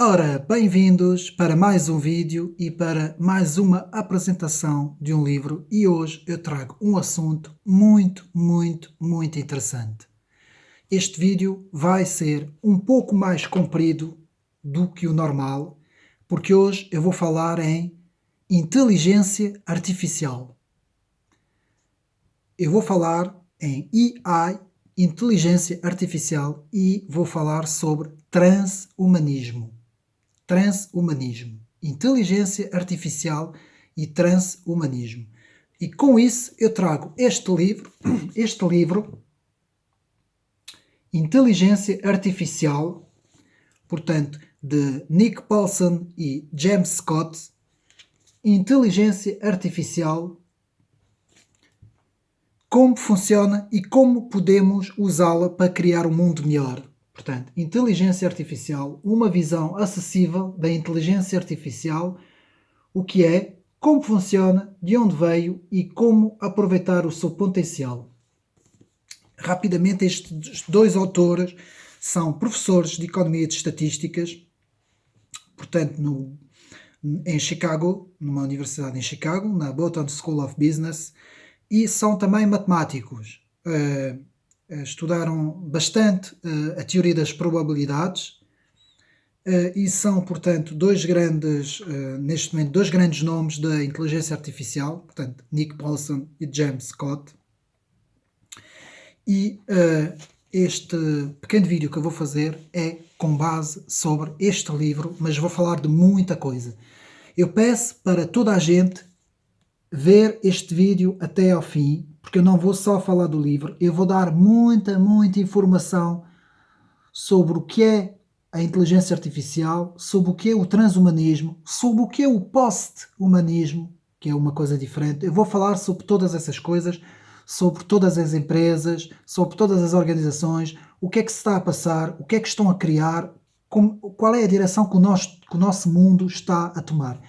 Ora, bem-vindos para mais um vídeo e para mais uma apresentação de um livro, e hoje eu trago um assunto muito interessante. Este vídeo vai ser um pouco mais comprido do que o normal, porque hoje eu vou falar em inteligência artificial. Eu vou falar em AI, inteligência artificial, e vou falar sobre transhumanismo. Transhumanismo, inteligência artificial e transhumanismo. E com isso eu trago este livro, Inteligência Artificial, portanto, de Nick Paulson e James Scott. Inteligência Artificial, como funciona e como podemos usá-la para criar um mundo melhor. Portanto, inteligência artificial, uma visão acessível da inteligência artificial, o que é, como funciona, de onde veio e como aproveitar o seu potencial. Rapidamente, estes dois autores são professores de Economia e de Estatísticas, portanto, em Chicago, numa universidade em Chicago, na Boston School of Business, e são também matemáticos. Estudaram bastante a teoria das probabilidades e são, portanto, neste momento, dois grandes nomes da inteligência artificial, portanto, Nick Paulson e James Scott. E este pequeno vídeo que eu vou fazer é com base sobre este livro, mas vou falar de muita coisa. Eu peço para toda a gente ver este vídeo até ao fim, porque eu não vou só falar do livro, eu vou dar muita informação sobre o que é a inteligência artificial, sobre o que é o transhumanismo, sobre o que é o post-humanismo, que é uma coisa diferente. Eu vou falar sobre todas essas coisas, sobre todas as empresas, sobre todas as organizações, o que é que se está a passar, o que é que estão a criar, qual é a direção que o nosso mundo está a tomar.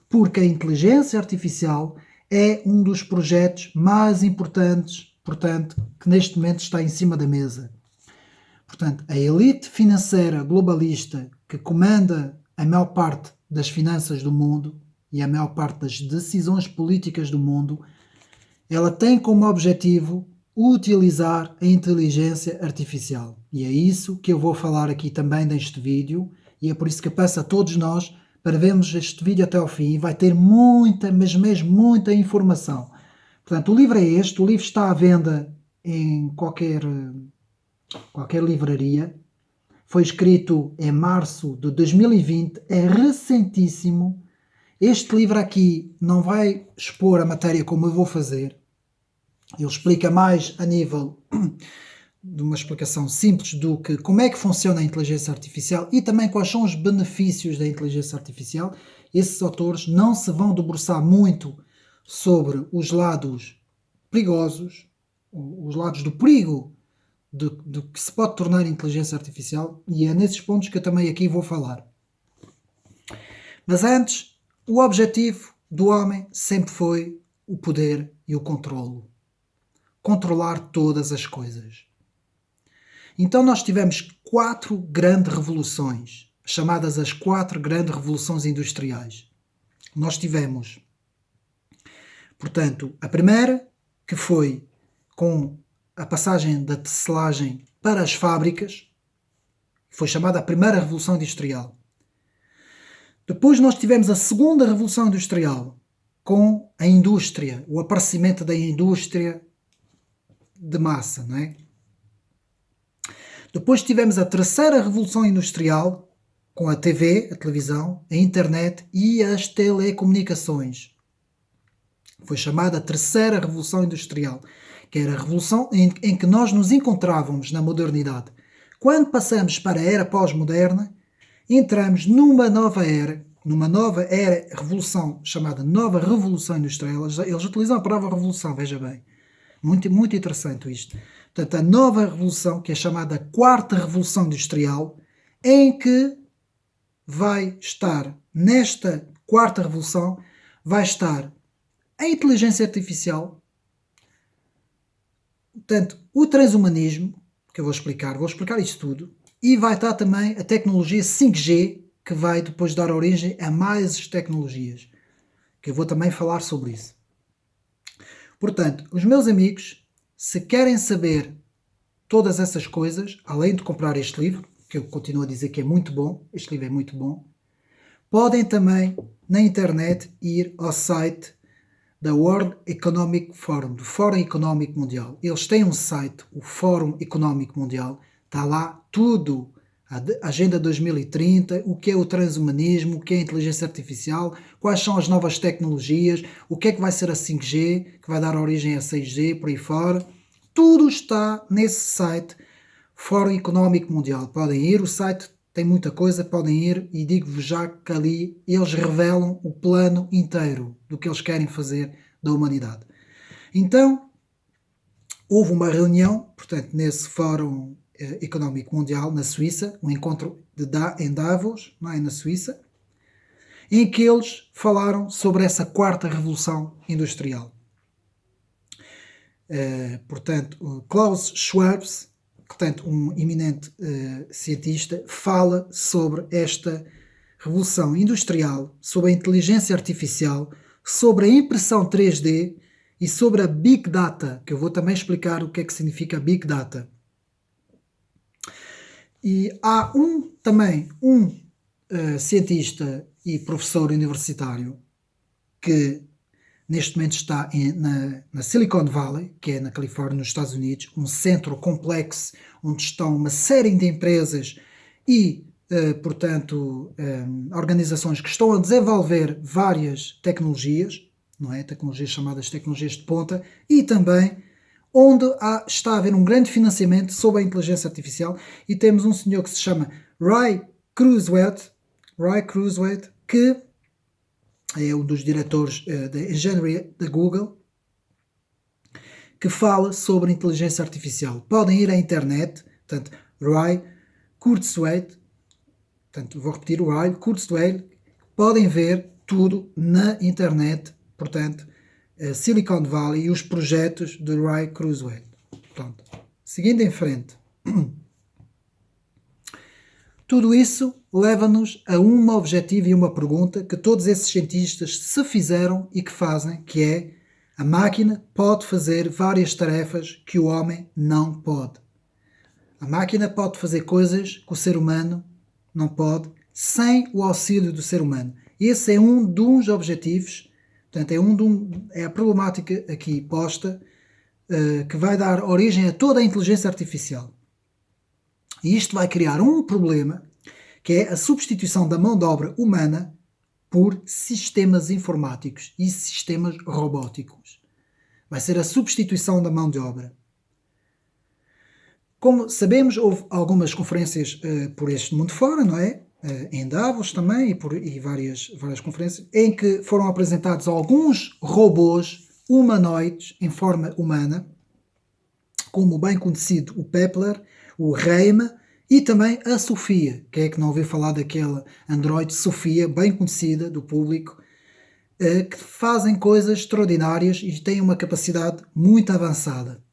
Porque a inteligência artificial é um dos projetos mais importantes, portanto, que neste momento está em cima da mesa. Portanto, a elite financeira globalista que comanda a maior parte das finanças do mundo e a maior parte das decisões políticas do mundo, ela tem como objetivo utilizar a inteligência artificial. E é isso que eu vou falar aqui também neste vídeo, e é por isso que eu peço a todos nós para vermos este vídeo até ao fim. Vai ter muita, mas mesmo muita informação. Portanto, o livro é este, o livro está à venda em qualquer livraria. Foi escrito em março de 2020, é recentíssimo. Este livro aqui não vai expor a matéria como eu vou fazer. Ele explica mais a nível de uma explicação simples do que como é que funciona a inteligência artificial e também quais são os benefícios da inteligência artificial. Esses autores não se vão debruçar muito sobre os lados perigosos, os lados do perigo do que se pode tornar inteligência artificial, e é nesses pontos que eu também aqui vou falar. Mas antes, o objetivo do homem sempre foi o poder e o controlo. Controlar todas as coisas. Então nós tivemos 4 grandes revoluções, chamadas as 4 grandes revoluções industriais. Nós tivemos, portanto, a primeira, que foi com a passagem da tecelagem para as fábricas, foi chamada a primeira revolução industrial. Depois nós tivemos a segunda revolução industrial, com a indústria, o aparecimento da indústria de massa, não é? Depois tivemos a terceira revolução industrial, com a TV, a televisão, a internet e as telecomunicações. Foi chamada a terceira revolução industrial, que era a revolução em que nós nos encontrávamos na modernidade. Quando passamos para a era pós-moderna, entramos numa nova era, revolução, chamada nova revolução industrial. Eles utilizam a palavra revolução, veja bem. Muito interessante isto. Portanto, a nova revolução, que é chamada quarta revolução industrial, em que vai estar, nesta quarta revolução, vai estar a inteligência artificial, portanto, o transhumanismo, que eu vou explicar isto tudo, e vai estar também a tecnologia 5G, que vai depois dar origem a mais tecnologias, que eu vou também falar sobre isso. Portanto, os meus amigos, se querem saber todas essas coisas, além de comprar este livro, que eu continuo a dizer que é muito bom, este livro é muito bom, podem também, na internet, ir ao site da World Economic Forum, do Fórum Económico Mundial. Eles têm um site, o Fórum Económico Mundial, está lá tudo, a Agenda 2030, o que é o transhumanismo, o que é a inteligência artificial, quais são as novas tecnologias, o que é que vai ser a 5G, que vai dar origem a 6G, por aí fora. Tudo está nesse site, Fórum Económico Mundial. Podem ir, o site tem muita coisa, podem ir e digo-vos já que ali eles revelam o plano inteiro do que eles querem fazer da humanidade. Então, houve uma reunião, portanto, nesse Fórum Económico Mundial, na Suíça, um encontro em Davos, não é, na Suíça, em que eles falaram sobre essa quarta revolução industrial. Portanto, Klaus Schwab, portanto, um eminente cientista, fala sobre esta revolução industrial, sobre a inteligência artificial, sobre a impressão 3D e sobre a Big Data, que eu vou também explicar o que é que significa Big Data. E há também um cientista e professor universitário que neste momento está na Silicon Valley, que é na Califórnia, nos Estados Unidos, um centro complexo onde estão uma série de empresas e, portanto, organizações que estão a desenvolver várias tecnologias, não é? Tecnologias chamadas tecnologias de ponta, e também onde está a haver um grande financiamento sobre a inteligência artificial, e temos um senhor que se chama Ray Kurzweil, que é um dos diretores da engenharia da Google, que fala sobre inteligência artificial. Podem ir à internet, portanto, Ray Kurzweil, portanto, vou repetir, o Ray Kurzweil, podem ver tudo na internet, portanto, Silicon Valley e os projetos de Ray Kurzweil. Pronto. Seguindo em frente. Tudo isso leva-nos a um objetivo e uma pergunta que todos esses cientistas se fizeram e que fazem, que é: a máquina pode fazer várias tarefas que o homem não pode. A máquina pode fazer coisas que o ser humano não pode, sem o auxílio do ser humano. Esse é um dos objetivos, portanto, é a problemática aqui posta, que vai dar origem a toda a inteligência artificial. E isto vai criar um problema, que é a substituição da mão de obra humana por sistemas informáticos e sistemas robóticos. Vai ser a substituição da mão de obra. Como sabemos, houve algumas conferências por este mundo fora, não é? Em Davos também e várias conferências, em que foram apresentados alguns robôs humanoides em forma humana, como o bem conhecido o Pepler, o Reima e também a Sofia. Quem é que não ouviu falar daquela Android Sofia, bem conhecida do público, que fazem coisas extraordinárias e têm uma capacidade muito avançada.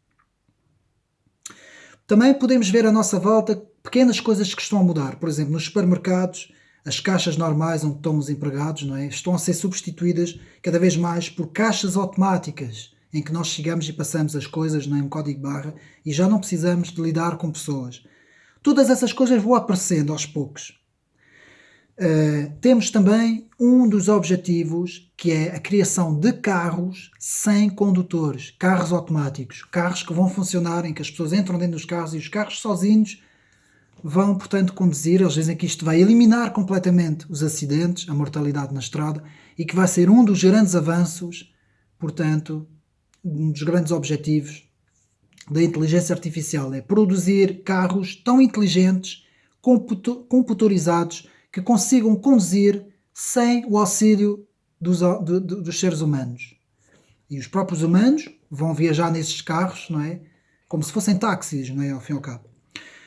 Também podemos ver à nossa volta pequenas coisas que estão a mudar. Por exemplo, nos supermercados, as caixas normais onde estão os empregados, não é? Estão a ser substituídas cada vez mais por caixas automáticas, em que nós chegamos e passamos as coisas, não é? Um código barra, e já não precisamos de lidar com pessoas. Todas essas coisas vão aparecendo aos poucos. Temos também um dos objetivos, que é a criação de carros sem condutores, carros automáticos, carros que vão funcionar, em que as pessoas entram dentro dos carros e os carros sozinhos vão, portanto, conduzir. Eles dizem que isto vai eliminar completamente os acidentes, a mortalidade na estrada, e que vai ser um dos grandes avanços, portanto, um dos grandes objetivos da inteligência artificial, é produzir carros tão inteligentes, computarizados, que consigam conduzir sem o auxílio dos seres humanos. E os próprios humanos vão viajar nesses carros, não é? Como se fossem táxis, não é? Ao fim e ao cabo.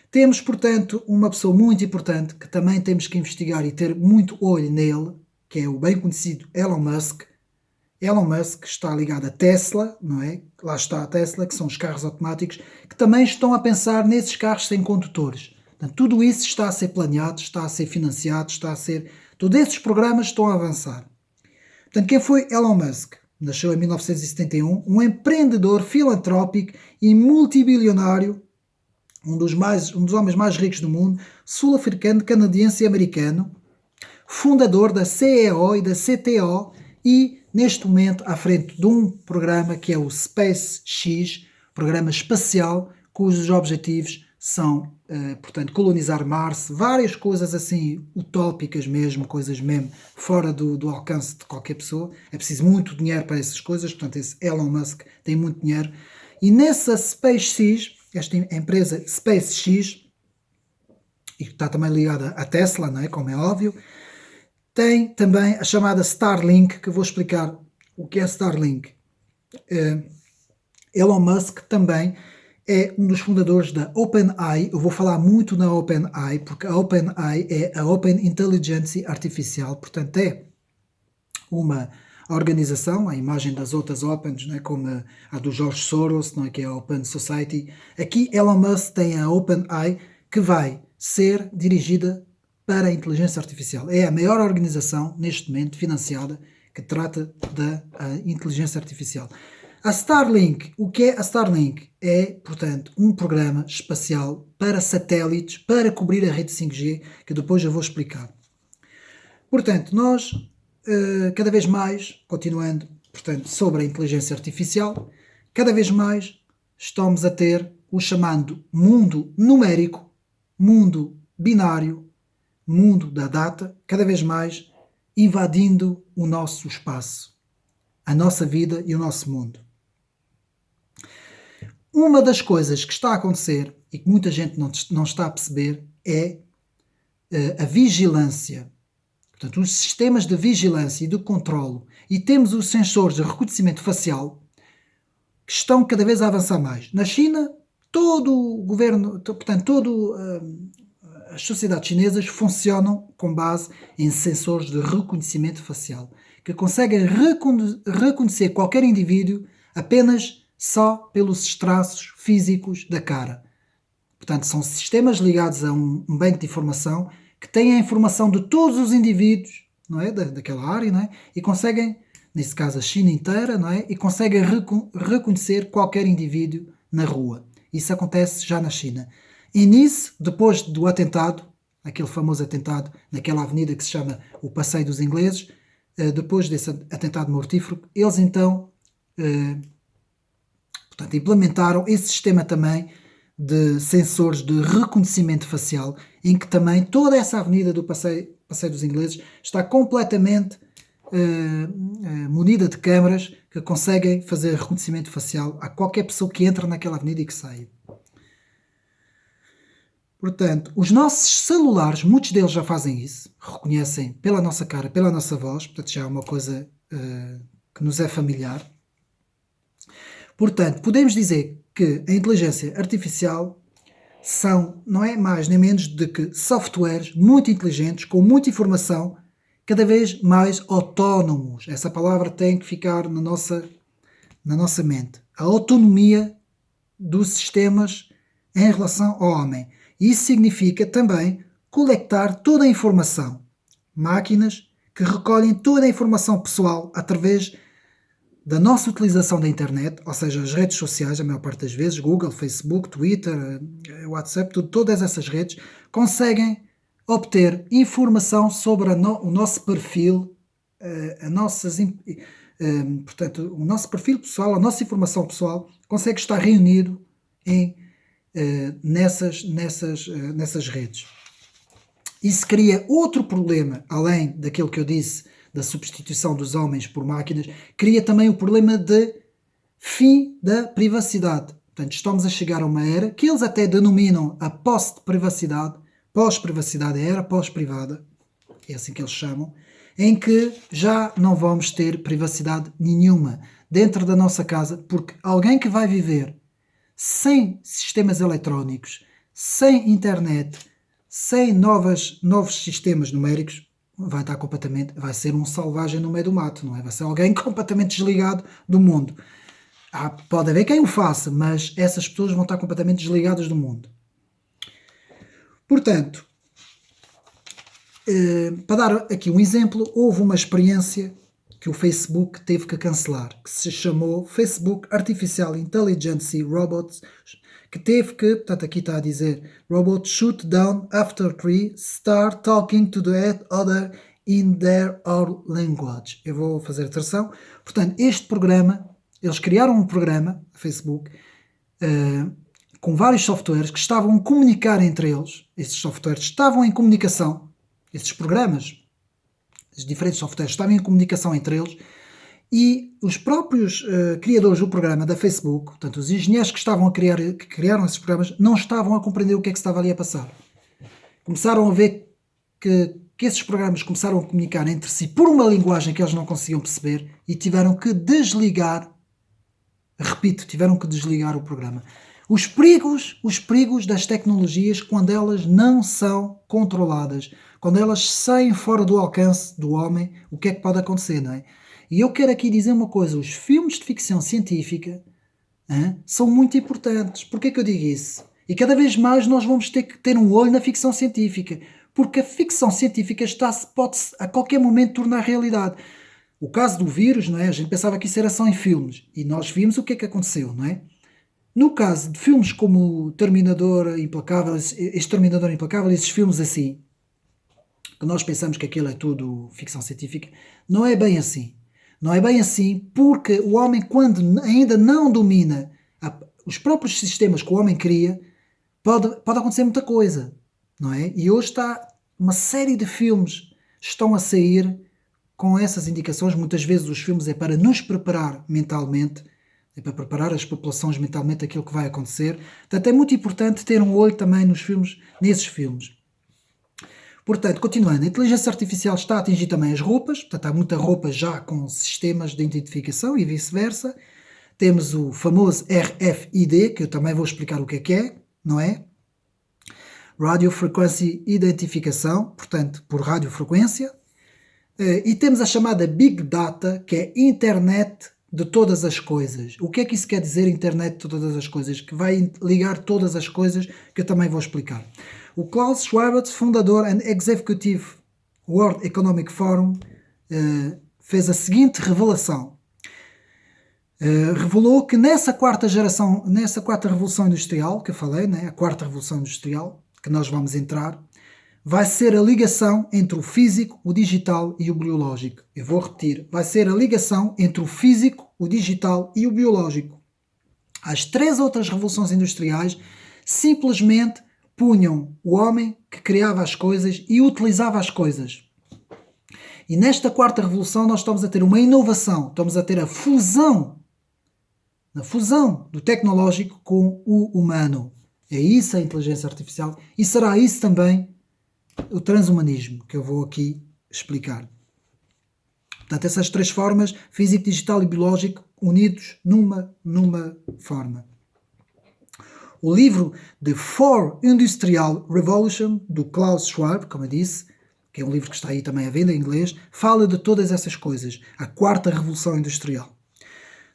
Temos, portanto, uma pessoa muito importante que também temos que investigar e ter muito olho nele, que é o bem conhecido Elon Musk. Elon Musk está ligado à Tesla, não é? Lá está a Tesla, que são os carros automáticos, que também estão a pensar nesses carros sem condutores. Portanto, tudo isso está a ser planeado, está a ser financiado, todos esses programas estão a avançar. Portanto, quem foi Elon Musk? Nasceu em 1971, um empreendedor filantrópico e multibilionário, um dos homens mais ricos do mundo, sul-africano, canadiense e americano, fundador da CEO e da CTO e, neste momento, à frente de um programa que é o SpaceX, programa espacial, cujos objetivos são, portanto, colonizar Marte, várias coisas assim utópicas mesmo, coisas mesmo fora do alcance de qualquer pessoa. É preciso muito dinheiro para essas coisas, portanto, esse Elon Musk tem muito dinheiro. E nessa SpaceX, esta empresa SpaceX, e que está também ligada à Tesla, não é? Como é óbvio, tem também a chamada Starlink, que eu vou explicar o que é Starlink. Elon Musk também é um dos fundadores da OpenAI. Eu vou falar muito na OpenAI, porque a OpenAI é a Open Intelligence Artificial, portanto é uma organização, a imagem das outras Opens, né, como a do George Soros, não é, que é a Open Society. Aqui Elon Musk tem a OpenAI, que vai ser dirigida para a inteligência artificial. É a maior organização, neste momento, financiada, que trata da inteligência artificial. A Starlink, o que é a Starlink? É, portanto, um programa espacial para satélites, para cobrir a rede 5G, que depois eu vou explicar. Portanto, nós, cada vez mais, continuando, portanto, sobre a inteligência artificial, cada vez mais estamos a ter o chamado mundo numérico, mundo binário, mundo da data, cada vez mais invadindo o nosso espaço, a nossa vida e o nosso mundo. Uma das coisas que está a acontecer e que muita gente não está a perceber é a vigilância. Portanto, os sistemas de vigilância e de controlo, e temos os sensores de reconhecimento facial que estão cada vez a avançar mais. Na China, todo o governo, portanto, as sociedades chinesas funcionam com base em sensores de reconhecimento facial, que conseguem reconhecer qualquer indivíduo apenas só pelos traços físicos da cara. Portanto, são sistemas ligados a um banco de informação que têm a informação de todos os indivíduos, não é, daquela área, não é, e conseguem, nesse caso a China inteira, não é, e conseguem reconhecer qualquer indivíduo na rua. Isso acontece já na China. E nisso, depois do atentado, aquele famoso atentado naquela avenida que se chama o Passeio dos Ingleses, depois desse atentado mortífero, eles então portanto, implementaram esse sistema também de sensores de reconhecimento facial, em que também toda essa avenida do Passeio dos Ingleses está completamente munida de câmaras que conseguem fazer reconhecimento facial a qualquer pessoa que entra naquela avenida e que saia. Portanto, os nossos celulares, muitos deles já fazem isso, reconhecem pela nossa cara, pela nossa voz, portanto já é uma coisa que nos é familiar. Portanto, podemos dizer que a inteligência artificial não é mais nem menos do que softwares muito inteligentes, com muita informação, cada vez mais autónomos. Essa palavra tem que ficar na nossa mente. A autonomia dos sistemas em relação ao homem. Isso significa também coletar toda a informação. Máquinas que recolhem toda a informação pessoal através da nossa utilização da internet, ou seja, as redes sociais, a maior parte das vezes, Google, Facebook, Twitter, WhatsApp, todas essas redes, conseguem obter informação sobre o nosso perfil, portanto, o nosso perfil pessoal, a nossa informação pessoal, consegue estar reunido nessas redes. Isso cria outro problema, além daquilo que eu disse, da substituição dos homens por máquinas, cria também o problema de fim da privacidade. Portanto, estamos a chegar a uma era que eles até denominam a pós-privacidade, a era pós-privada, é assim que eles chamam, em que já não vamos ter privacidade nenhuma dentro da nossa casa, porque alguém que vai viver sem sistemas eletrónicos, sem internet, sem novos sistemas numéricos, vai ser um selvagem no meio do mato, não é? Vai ser alguém completamente desligado do mundo. Pode haver quem o faça, mas essas pessoas vão estar completamente desligadas do mundo. Portanto, para dar aqui um exemplo, houve uma experiência que o Facebook teve que cancelar, que se chamou Facebook Artificial Intelligence Robots, que teve que, portanto aqui está a dizer, robot shoot down after three start talking to the other in their own language. Eu vou fazer a tradução. Portanto, este programa, eles criaram um programa, Facebook, com vários softwares que estavam a comunicar entre eles. Esses softwares estavam em comunicação, esses programas, os diferentes softwares estavam em comunicação entre eles, e os próprios criadores do programa da Facebook, portanto os engenheiros que criaram esses programas, não estavam a compreender o que é que estava ali a passar. Começaram a ver que esses programas começaram a comunicar entre si por uma linguagem que eles não conseguiam perceber e tiveram que desligar, repito, tiveram que desligar o programa. Os perigos das tecnologias quando elas não são controladas, quando elas saem fora do alcance do homem, o que é que pode acontecer, não é? E eu quero aqui dizer uma coisa, os filmes de ficção científica são muito importantes. Porquê que eu digo isso? E cada vez mais nós vamos ter que ter um olho na ficção científica, porque a ficção científica pode a qualquer momento tornar realidade. O caso do vírus, não é? A gente pensava que isso era só em filmes, e nós vimos o que é que aconteceu, não é? No caso de filmes como Terminador Implacável, Exterminador Implacável, esses filmes assim, que nós pensamos que aquilo é tudo ficção científica, não é bem assim. Não é bem assim porque o homem, quando ainda não domina os próprios sistemas que o homem cria, pode acontecer muita coisa, não é? E hoje está uma série de filmes estão a sair com essas indicações. Muitas vezes os filmes é para nos preparar mentalmente, é para preparar as populações mentalmente aquilo que vai acontecer. Portanto, é muito importante ter um olho também nesses filmes. Portanto, continuando, a inteligência artificial está a atingir também as roupas, portanto há muita roupa já com sistemas de identificação e vice-versa. Temos o famoso RFID, que eu também vou explicar o que é, não é? Radio Frequency Identificação, portanto, por radiofrequência. E temos a chamada Big Data, que é Internet de todas as coisas. O que é que isso quer dizer, Internet de todas as coisas? Que vai ligar todas as coisas, que eu também vou explicar. O Klaus Schwab, fundador and executive World Economic Forum, fez a seguinte revelação. Revelou que nessa quarta revolução industrial, que eu falei, né, a quarta revolução industrial, que nós vamos entrar, vai ser a ligação entre o físico, o digital e o biológico. Eu vou repetir, vai ser a ligação entre o físico, o digital e o biológico. As três outras revoluções industriais simplesmente punham o homem que criava as coisas e utilizava as coisas. E nesta quarta revolução nós estamos a ter uma inovação, estamos a ter a fusão do tecnológico com o humano. É isso a inteligência artificial e será isso também o transhumanismo, que eu vou aqui explicar. Portanto, essas três formas, físico, digital e biológico, unidos numa forma. O livro The Fourth Industrial Revolution, do Klaus Schwab, como eu disse, que é um livro que está aí também à venda em inglês, fala de todas essas coisas, a quarta revolução industrial.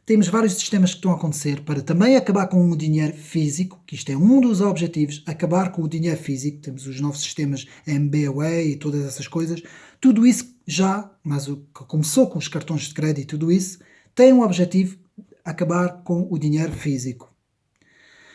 Temos vários sistemas que estão a acontecer para também acabar com o dinheiro físico, que isto é um dos objetivos, acabar com o dinheiro físico. Temos os novos sistemas MBWay e todas essas coisas. Tudo isso mas o que começou com os cartões de crédito e tudo isso, tem um objetivo, acabar com o dinheiro físico.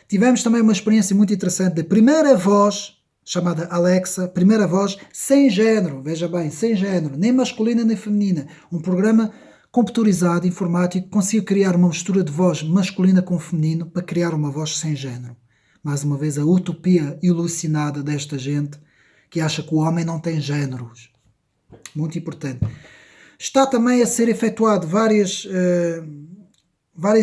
Tivemos também uma experiência muito interessante da primeira voz, chamada Alexa, primeira voz sem género, veja bem, sem género, nem masculina nem feminina. Um programa computadorizado, informático, conseguiu criar uma mistura de voz masculina com feminino para criar uma voz sem género. Mais uma vez, a utopia alucinada desta gente que acha que o homem não tem géneros. Muito importante. Está também a ser efetuado várias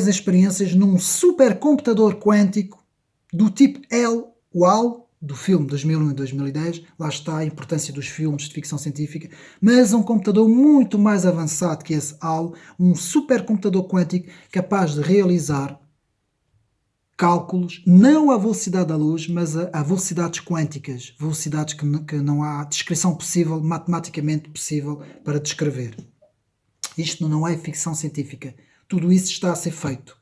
experiências num supercomputador quântico do tipo HAL, do filme 2001 e 2010, lá está a importância dos filmes de ficção científica, mas um computador muito mais avançado que esse HAL, um supercomputador quântico capaz de realizar cálculos, não à velocidade da luz, mas a velocidades quânticas, velocidades que não há descrição possível, matematicamente possível para descrever. Isto não é ficção científica, tudo isso está a ser feito.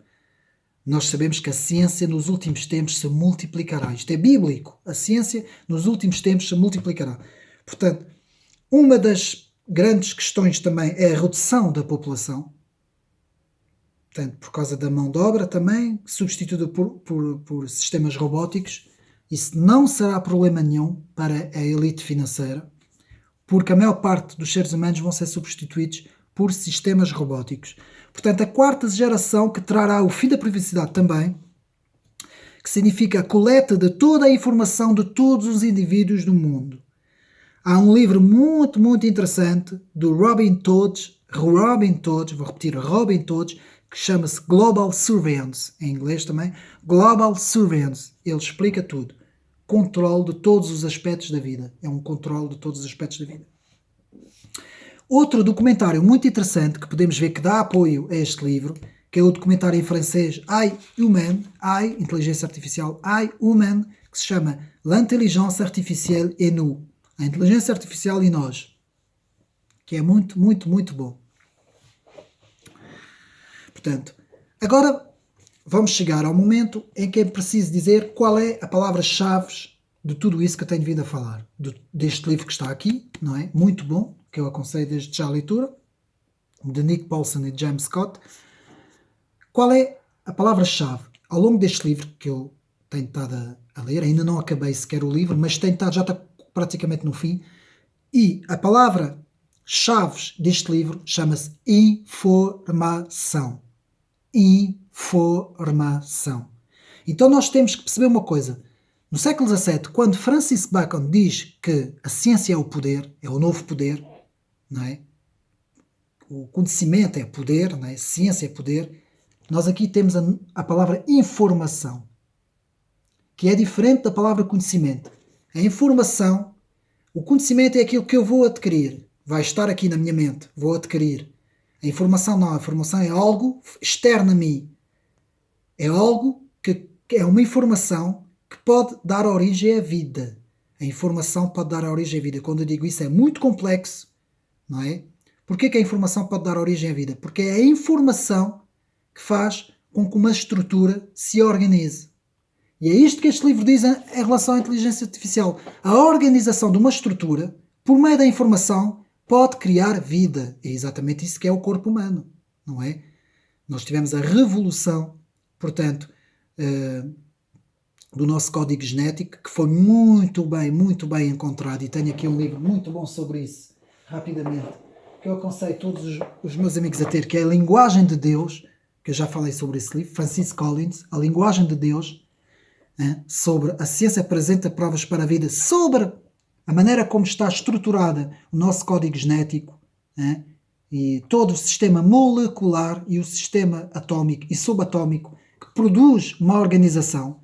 Nós sabemos que a ciência nos últimos tempos se multiplicará. Isto é bíblico. A ciência nos últimos tempos se multiplicará. Portanto, uma das grandes questões também é a redução da população. Portanto, por causa da mão de obra também, substituída por sistemas robóticos. Isso não será problema nenhum para a elite financeira, porque a maior parte dos seres humanos vão ser substituídos por sistemas robóticos. Portanto, a quarta geração que trará o fim da privacidade também, que significa a coleta de toda a informação de todos os indivíduos do mundo. Há um livro muito, muito interessante do Robin Todd, vou repetir, Robin Todd, que chama-se Global Surveillance, em inglês também, Global Surveillance. Ele explica tudo. Controle de todos os aspectos da vida. É um controle de todos os aspectos da vida. Outro documentário muito interessante que podemos ver que dá apoio a este livro, que é o documentário em francês I, Inteligência Artificial, I, Human, que se chama L'intelligence artificielle et nous. A inteligência artificial e nós. Que é muito, muito, muito bom. Portanto, agora vamos chegar ao momento em que é preciso dizer qual é a palavra-chave de tudo isso que eu tenho vindo a falar. Deste livro que está aqui, não é? Muito bom, que eu aconselho desde já a leitura, de Nick Paulson e James Scott. Qual é a palavra-chave? Ao longo deste livro, que eu tenho estado a ler, ainda não acabei sequer o livro, mas tenho estado, já está praticamente no fim, e a palavra-chave deste livro chama-se informação. Informação. Então nós temos que perceber uma coisa. No século XVII, quando Francis Bacon diz que a ciência é o poder, é o novo poder, não é? O conhecimento é poder, não é? A ciência é poder, nós aqui temos a palavra informação, que é diferente da palavra conhecimento. A informação, o conhecimento é aquilo que eu vou adquirir, vai estar aqui na minha mente, vou adquirir. A informação não, a informação é algo externo a mim. É algo que é uma informação que pode dar origem à vida. A informação pode dar origem à vida. Quando eu digo isso é muito complexo, não é? Porquê que a informação pode dar origem à vida? Porque é a informação que faz com que uma estrutura se organize. E é isto que este livro diz em relação à inteligência artificial. A organização de uma estrutura, por meio da informação, pode criar vida. É exatamente isso que é o corpo humano, não é? Nós tivemos a revolução, portanto, do nosso código genético, que foi muito bem encontrado, e tenho aqui um livro muito bom sobre isso, rapidamente, que eu aconselho todos os meus amigos a ter, que é A Linguagem de Deus, que eu já falei sobre esse livro, Francis Collins, A Linguagem de Deus, sobre a ciência apresenta provas para a vida, sobre a maneira como está estruturada o nosso código genético, e todo o sistema molecular e o sistema atómico e subatómico que produz uma organização.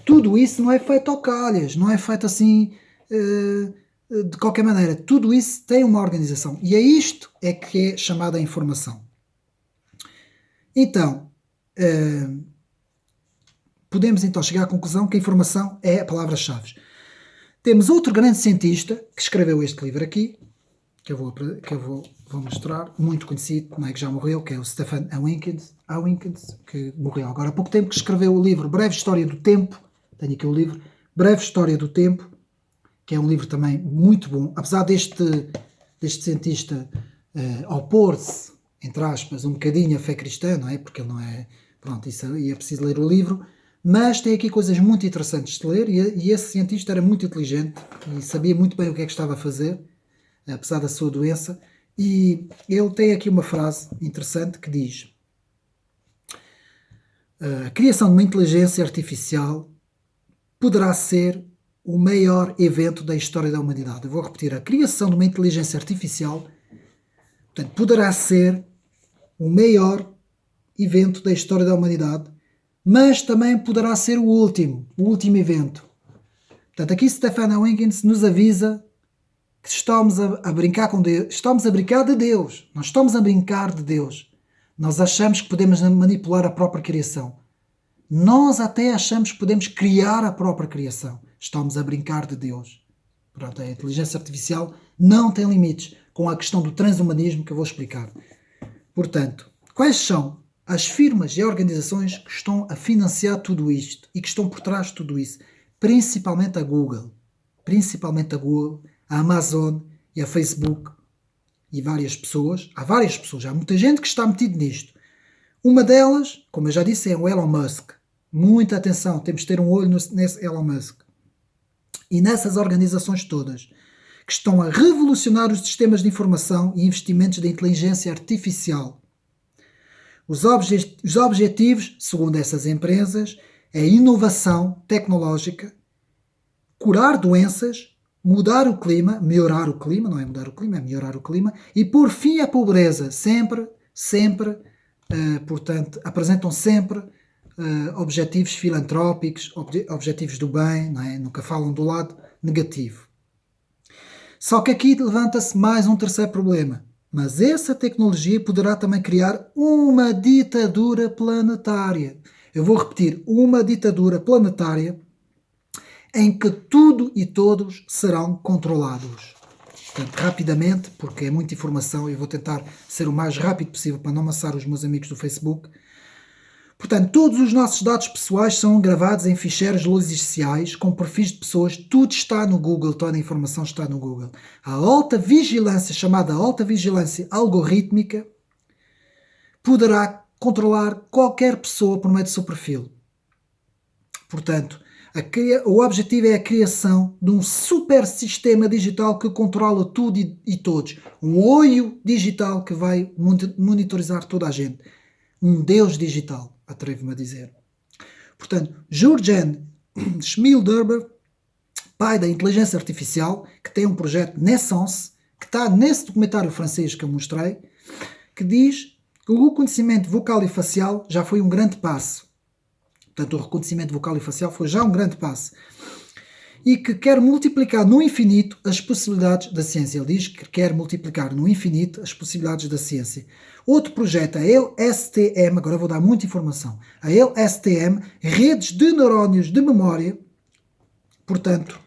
Tudo isso não é feito ao calhas, não é feito assim de qualquer maneira. Tudo isso tem uma organização. E é isto é que é chamada informação. Então, podemos então chegar à conclusão que a informação é a palavra-chave. Temos outro grande cientista que escreveu este livro aqui, que eu vou mostrar, muito conhecido, não é, que já morreu, que é o Stephen Hawking, que morreu agora há pouco tempo, que escreveu o livro Breve História do Tempo. Tenho aqui o livro Breve História do Tempo, que é um livro também muito bom, apesar deste cientista opor-se, entre aspas, um bocadinho à fé cristã, não é? Porque ele não é... Pronto, isso aí é preciso ler o livro, mas tem aqui coisas muito interessantes de ler, e esse cientista era muito inteligente e sabia muito bem o que é que estava a fazer, apesar da sua doença, e ele tem aqui uma frase interessante que diz: a criação de uma inteligência artificial poderá ser o maior evento da história da humanidade. Eu vou repetir, a criação de uma inteligência artificial, portanto, poderá ser o maior evento da história da humanidade, mas também poderá ser o último evento. Portanto, aqui Stephen Hawking nos avisa que estamos a brincar com Deus, estamos a brincar de Deus, nós estamos a brincar de Deus. Nós achamos que podemos manipular a própria criação. Nós até achamos que podemos criar a própria criação. Estamos a brincar de Deus. Pronto, a inteligência artificial não tem limites, com a questão do transhumanismo que eu vou explicar. Portanto, quais são as firmas e organizações que estão a financiar tudo isto e que estão por trás de tudo isso, principalmente a Google, a Amazon e a Facebook e várias pessoas, há muita gente que está metido nisto. Uma delas, como eu já disse, é o Elon Musk. Muita atenção, temos de ter um olho nesse Elon Musk. E nessas organizações todas, que estão a revolucionar os sistemas de informação e investimentos da inteligência artificial. Os objetivos, segundo essas empresas, é inovação tecnológica, curar doenças, mudar o clima, melhorar o clima, não é mudar o clima, é melhorar o clima, e pôr fim à pobreza. Sempre, portanto, apresentam sempre objetivos filantrópicos, objetivos do bem, não é? Nunca falam do lado negativo. Só que aqui levanta-se mais um terceiro problema. Mas essa tecnologia poderá também criar uma ditadura planetária. Eu vou repetir, uma ditadura planetária em que tudo e todos serão controlados. Portanto, rapidamente, porque é muita informação, eu vou tentar ser o mais rápido possível para não amassar os meus amigos do Facebook. Portanto, todos os nossos dados pessoais são gravados em ficheiros logiciais com perfis de pessoas, tudo está no Google, toda a informação está no Google. A alta vigilância, chamada alta vigilância algorítmica, poderá controlar qualquer pessoa por meio do seu perfil. Portanto, o objetivo é a criação de um super sistema digital que controla tudo e todos. Um olho digital que vai monitorizar toda a gente. Um Deus digital, atrevo-me a dizer. Portanto, Jürgen Schmidhuber, pai da inteligência artificial, que tem um projeto Naissance, que está nesse documentário francês que eu mostrei, que diz que o reconhecimento vocal e facial já foi um grande passo. Portanto, o reconhecimento vocal e facial foi já um grande passo. E que quer multiplicar no infinito as possibilidades da ciência. Ele diz que quer multiplicar no infinito as possibilidades da ciência. Outro projeto, a LSTM, agora vou dar muita informação. A LSTM, redes de neurónios de memória, portanto,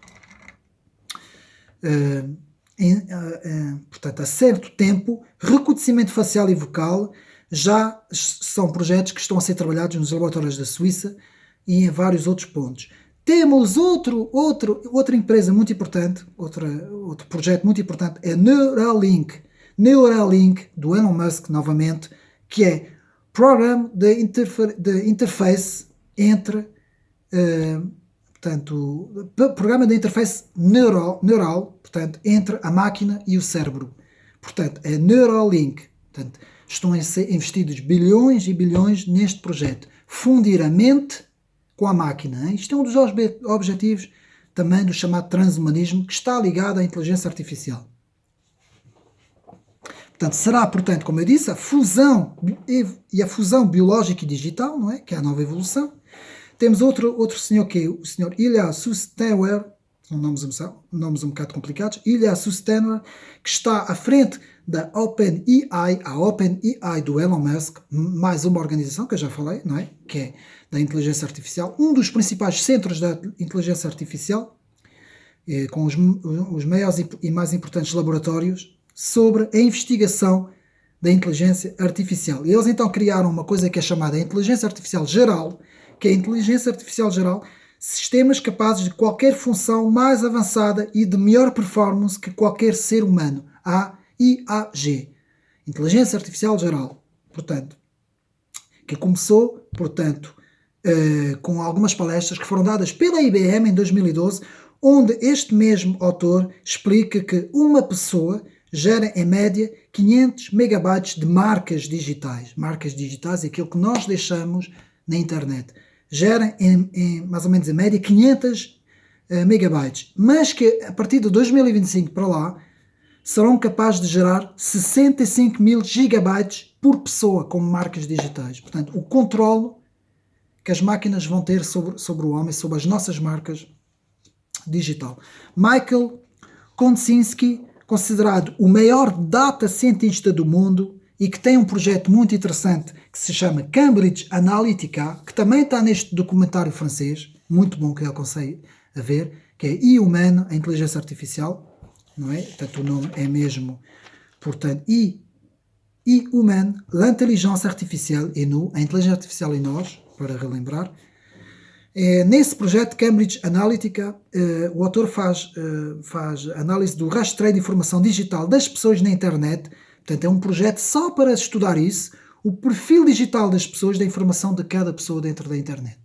a certo tempo, reconhecimento facial e vocal, já são projetos que estão a ser trabalhados nos laboratórios da Suíça e em vários outros pontos. Temos outra empresa muito importante, outro projeto muito importante, é Neuralink. Neuralink, do Elon Musk, novamente, que é programa de interface entre, programa de interface neural, portanto, entre a máquina e o cérebro. Portanto, é Neuralink. Portanto, estão a ser investidos bilhões e bilhões neste projeto. Fundir a mente com a máquina. Isto é um dos objetivos também do chamado transhumanismo, que está ligado à inteligência artificial. Portanto, será, portanto, como eu disse, a fusão biológica e digital, não é? Que é a nova evolução. Temos outro senhor, que é o senhor Ilya Sutskever, são nomes um bocado complicados, Ilya Sutskever, que está à frente da OpenAI, a OpenAI do Elon Musk, mais uma organização que eu já falei, não é? Que é da inteligência artificial, um dos principais centros da inteligência artificial, com os maiores e mais importantes laboratórios sobre a investigação da inteligência artificial. E eles então criaram uma coisa que é chamada inteligência artificial geral, que é a inteligência artificial geral, sistemas capazes de qualquer função mais avançada e de melhor performance que qualquer ser humano. IAG. Inteligência Artificial Geral. Portanto, que começou, portanto, com algumas palestras que foram dadas pela IBM em 2012, onde este mesmo autor explica que uma pessoa gera, em média, 500 megabytes de marcas digitais. Marcas digitais é aquilo que nós deixamos na internet. Gera, mais ou menos, em média, 500 megabytes. Mas que, a partir de 2025 para lá, serão capazes de gerar 65 mil gigabytes por pessoa como marcas digitais. Portanto, o controle que as máquinas vão ter sobre o homem, sobre as nossas marcas digital. Michael Kosinski, considerado o maior data cientista do mundo e que tem um projeto muito interessante que se chama Cambridge Analytica, que também está neste documentário francês, muito bom, que eu aconselho a ver, que é E-Humano, a inteligência artificial, não é? Portanto, o nome é mesmo, portanto, e humaine, l'intelligence artificielle et nous, a inteligência artificial e nós, para relembrar. Nesse projeto Cambridge Analytica, o autor faz análise do rastreio de informação digital das pessoas na internet. Portanto, é um projeto só para estudar isso, o perfil digital das pessoas, da informação de cada pessoa dentro da internet.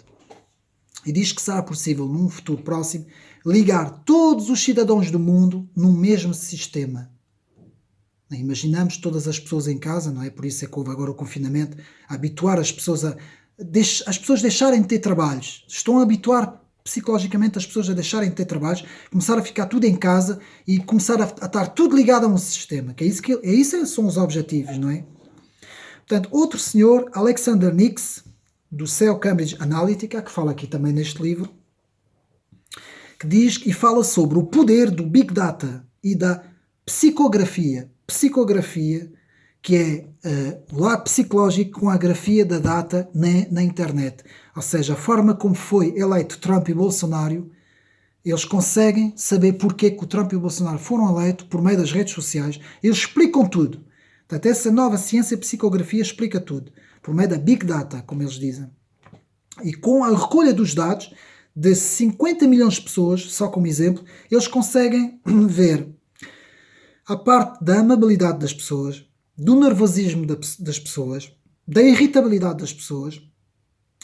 E diz que será possível, num futuro próximo, ligar todos os cidadãos do mundo num mesmo sistema. Imaginamos todas as pessoas em casa, não é? Por isso é que houve agora o confinamento, a habituar as pessoas as pessoas deixarem de ter trabalhos. Estão a habituar psicologicamente as pessoas a deixarem de ter trabalhos, começar a ficar tudo em casa e começar a estar tudo ligado a um sistema. Que isso são os objetivos, não é? Portanto, outro senhor, Alexander Nix, do CEO Cambridge Analytica, que fala aqui também neste livro, que diz e fala sobre o poder do Big Data e da psicografia. Psicografia, que é o lado psicológico com a grafia da data na internet. Ou seja, a forma como foi eleito Trump e Bolsonaro, eles conseguem saber porque que o Trump e o Bolsonaro foram eleitos por meio das redes sociais. Eles explicam tudo. Portanto, essa nova ciência, psicografia, explica tudo. Por meio da Big Data, como eles dizem. E com a recolha dos dados de 50 milhões de pessoas, só como exemplo, eles conseguem ver a parte da amabilidade das pessoas, do nervosismo das pessoas, da irritabilidade das pessoas,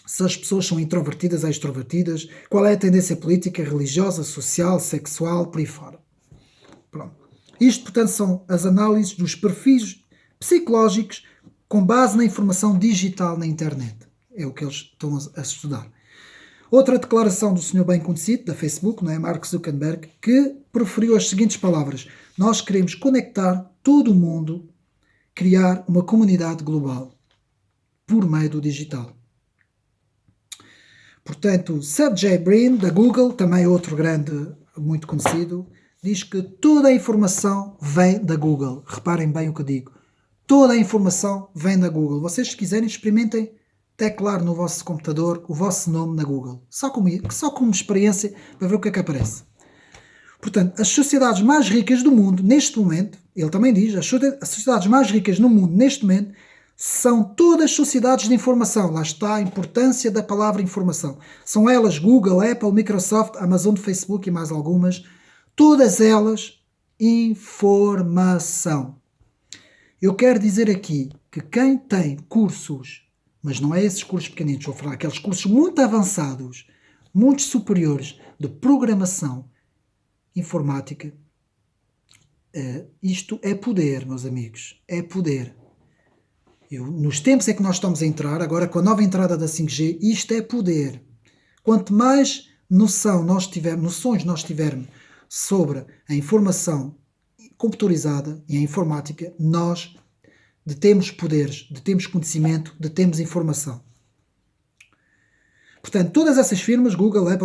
se as pessoas são introvertidas ou extrovertidas, qual é a tendência política, religiosa, social, sexual, por aí fora. Pronto. Isto, portanto, são as análises dos perfis psicológicos com base na informação digital na internet. É o que eles estão a estudar. Outra declaração do senhor bem conhecido, da Facebook, não é? Mark Zuckerberg, que preferiu as seguintes palavras: nós queremos conectar todo o mundo, criar uma comunidade global por meio do digital. Portanto, Sergey Brin, da Google, também outro grande, muito conhecido, diz que toda a informação vem da Google. Reparem bem o que eu digo. Toda a informação vem da Google. Vocês, se quiserem, experimentem teclar no vosso computador o vosso nome na Google. Só como experiência, para ver o que é que aparece. Portanto, as sociedades mais ricas do mundo, neste momento, ele também diz, as sociedades mais ricas no mundo, neste momento, são todas sociedades de informação. Lá está a importância da palavra informação. São elas Google, Apple, Microsoft, Amazon, Facebook e mais algumas. Todas elas, informação. Eu quero dizer aqui que quem tem cursos, mas não é esses cursos pequeninos, vou falar aqueles cursos muito avançados, muito superiores, de programação informática, isto é poder, meus amigos, é poder. Nos tempos em que nós estamos a entrar, agora com a nova entrada da 5G, isto é poder. Quanto mais noções nós tivermos sobre a informação computadorizada e a informática, nós detemos poderes, detemos conhecimento, detemos informação. Portanto, todas essas firmas, Google, Apple,